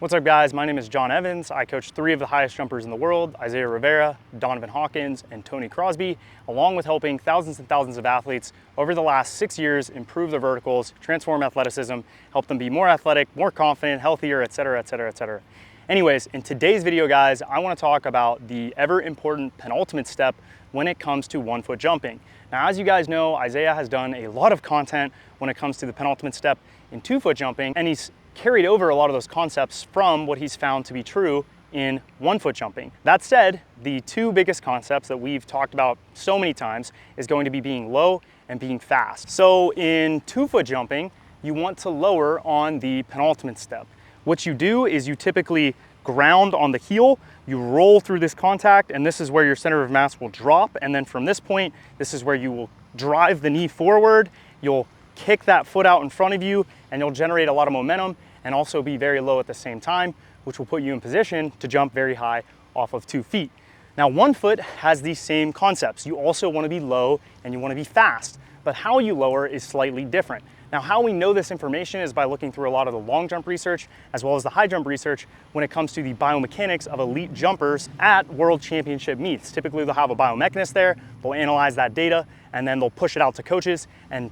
What's up guys, my name is John Evans. I coach 3 of the highest jumpers in the world, Isaiah Rivera, Donovan Hawkins, and Tony Crosby, along with helping thousands and thousands of athletes over the last 6 years improve their verticals, transform athleticism, help them be more athletic, more confident, healthier, etc., etc., etc. Anyways, in today's video guys, I want to talk about the ever important penultimate step when it comes to 1-foot jumping. Now, as you guys know, Isaiah has done a lot of content when it comes to the penultimate step in 2-foot jumping, and he's carried over a lot of those concepts from what he's found to be true in 1-foot jumping. That said, the 2 biggest concepts that we've talked about so many times is going to be being low and being fast. So in 2-foot jumping, you want to lower on the penultimate step. What you do is you typically ground on the heel, you roll through this contact, and this is where your center of mass will drop. And then from this point, this is where you will drive the knee forward, you'll kick that foot out in front of you, and you'll generate a lot of momentum and also be very low at the same time, which will put you in position to jump very high off of 2 feet. Now, 1 foot has these same concepts. You also want to be low and you want to be fast, but how you lower is slightly different. Now, how we know this information is by looking through a lot of the long jump research as well as the high jump research when it comes to the biomechanics of elite jumpers at world championship meets. Typically, they'll have a biomechanist there, they'll analyze that data, and then they'll push it out to coaches and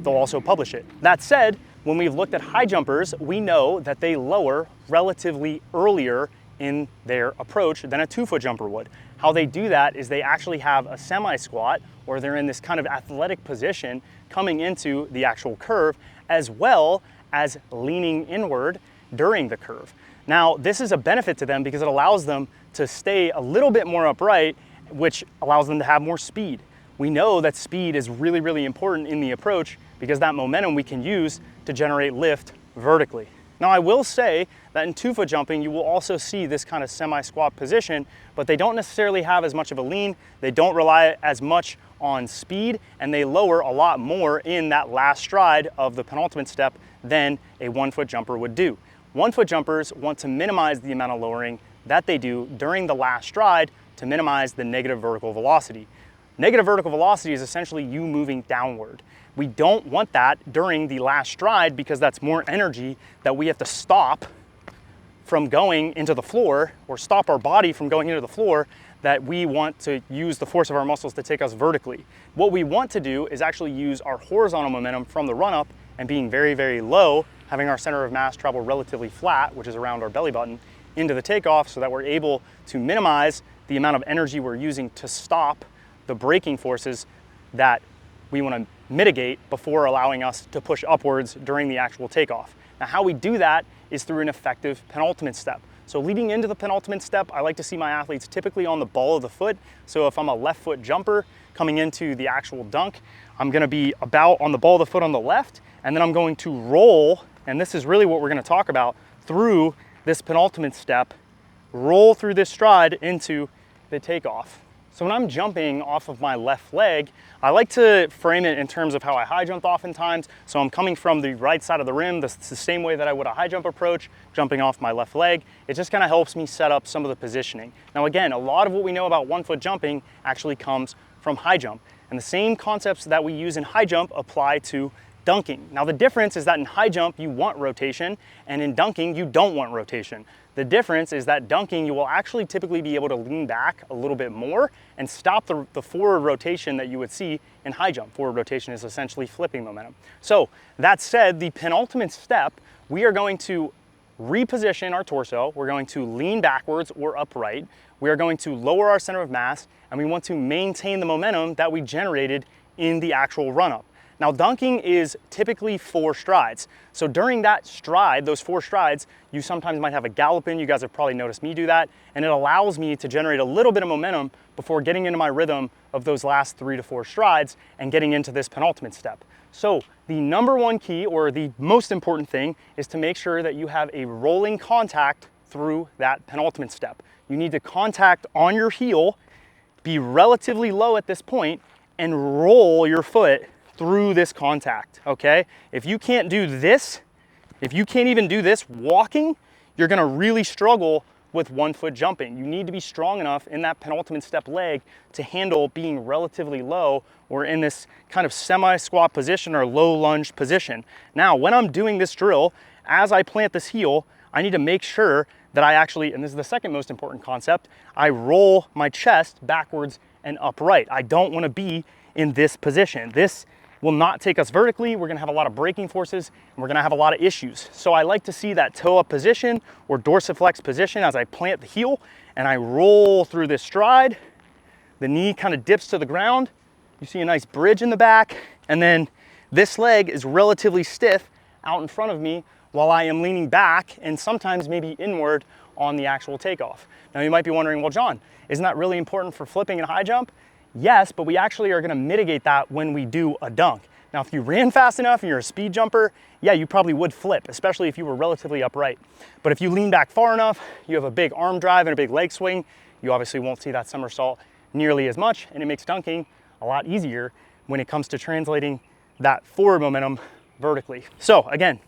they'll also publish it. That said, when we've looked at high jumpers, we know that they lower relatively earlier in their approach than a 2-foot jumper would. How they do that is they actually have a semi-squat, or they're in this kind of athletic position coming into the actual curve, as well as leaning inward during the curve. Now, this is a benefit to them because it allows them to stay a little bit more upright, which allows them to have more speed. We know that speed is really, really important in the approach because that momentum we can use to generate lift vertically. Now, I will say that in 2-foot jumping, you will also see this kind of semi-squat position, but they don't necessarily have as much of a lean, they don't rely as much on speed, and they lower a lot more in that last stride of the penultimate step than a 1-foot jumper would do. 1-foot jumpers want to minimize the amount of lowering that they do during the last stride to minimize the negative vertical velocity. Negative vertical velocity is essentially you moving downward. We don't want that during the last stride because that's more energy that we have to stop from going into the floor, or stop our body from going into the floor, that we want to use the force of our muscles to take us vertically. What we want to do is actually use our horizontal momentum from the run up and being very, very low, having our center of mass travel relatively flat, which is around our belly button, into the takeoff, so that we're able to minimize the amount of energy we're using to stop the braking forces that we want to mitigate before allowing us to push upwards during the actual takeoff. Now, how we do that is through an effective penultimate step. So leading into the penultimate step, I like to see my athletes typically on the ball of the foot. So if I'm a left foot jumper coming into the actual dunk, I'm going to be about on the ball of the foot on the left, and then I'm going to roll, and this is really what we're going to talk about, through this penultimate step, roll through this stride into the takeoff. So when I'm jumping off of my left leg, I like to frame it in terms of how I high jump oftentimes. So I'm coming from the right side of the rim, the same way that I would a high jump approach, jumping off my left leg. It just kind of helps me set up some of the positioning. Now again, a lot of what we know about 1-foot jumping actually comes from high jump. And the same concepts that we use in high jump apply to dunking. Now the difference is that in high jump, you want rotation, and in dunking, you don't want rotation. The difference is that dunking, you will actually typically be able to lean back a little bit more and stop the forward rotation that you would see in high jump. Forward rotation is essentially flipping momentum. So that said, the penultimate step, we are going to reposition our torso, we're going to lean backwards or upright, we are going to lower our center of mass, and we want to maintain the momentum that we generated in the actual run-up. Now, dunking is typically 4 strides. So during that stride, those 4 strides, you sometimes might have a gallop in. You guys have probably noticed me do that. And it allows me to generate a little bit of momentum before getting into my rhythm of those last 3 to 4 strides and getting into this penultimate step. So the number 1 key, or the most important thing, is to make sure that you have a rolling contact through that penultimate step. You need to contact on your heel, be relatively low at this point, and roll your foot through this contact, okay? If you can't do this, if you can't even do this walking, you're gonna really struggle with 1-foot jumping. You need to be strong enough in that penultimate step leg to handle being relatively low or in this kind of semi-squat position or low lunge position. Now, when I'm doing this drill, as I plant this heel, I need to make sure that I actually, and this is the second most important concept, I roll my chest backwards and upright. I don't want to be in this position. This will not take us vertically. We're gonna have a lot of braking forces and we're gonna have a lot of issues. So I like to see that toe up position or dorsiflex position as I plant the heel and I roll through this stride. The knee kind of dips to the ground. You see a nice bridge in the back. And then this leg is relatively stiff out in front of me while I am leaning back and sometimes maybe inward on the actual takeoff. Now you might be wondering, well, John, isn't that really important for flipping and high jump? Yes, but we actually are gonna mitigate that when we do a dunk. Now, if you ran fast enough and you're a speed jumper, yeah, you probably would flip, especially if you were relatively upright. But if you lean back far enough, you have a big arm drive and a big leg swing, you obviously won't see that somersault nearly as much, and it makes dunking a lot easier when it comes to translating that forward momentum vertically. So again,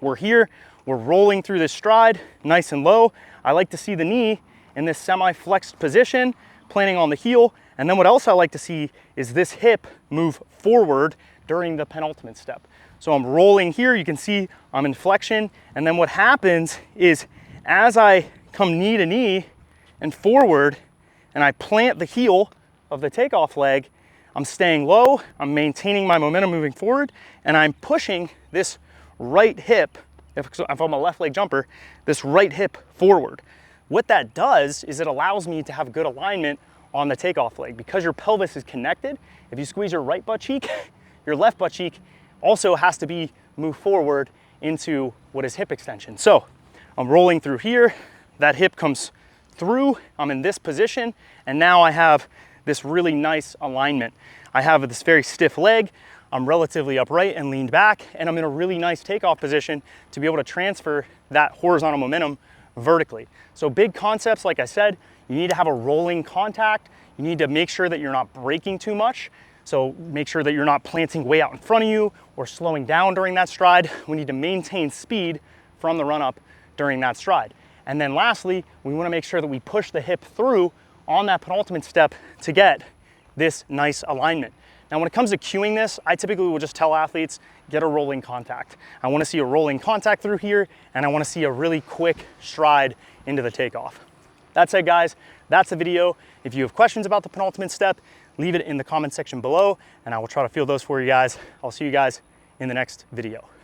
we're here, we're rolling through this stride, nice and low. I like to see the knee in this semi-flexed position, planting on the heel. And then what else I like to see is this hip move forward during the penultimate step. So I'm rolling here, you can see I'm in flexion. And then what happens is as I come knee to knee and forward, and I plant the heel of the takeoff leg, I'm staying low, I'm maintaining my momentum moving forward, and I'm pushing this right hip, if I'm a left leg jumper, this right hip forward. What that does is it allows me to have good alignment on the takeoff leg. Because your pelvis is connected, if you squeeze your right butt cheek, your left butt cheek also has to be moved forward into what is hip extension. So I'm rolling through here, that hip comes through, I'm in this position, and now I have this really nice alignment. I have this very stiff leg, I'm relatively upright and leaned back, and I'm in a really nice takeoff position to be able to transfer that horizontal momentum vertically. So big concepts, like I said, you need to have a rolling contact. You need to make sure that you're not braking too much. So make sure that you're not planting way out in front of you or slowing down during that stride. We need to maintain speed from the run up during that stride. And then lastly, we want to make sure that we push the hip through on that penultimate step to get this nice alignment. Now, when it comes to cueing this, I typically will just tell athletes, get a rolling contact. I want to see a rolling contact through here, and I want to see a really quick stride into the takeoff. That said, guys, that's the video. If you have questions about the penultimate step, leave it in the comment section below, and I will try to field those for you guys. I'll see you guys in the next video.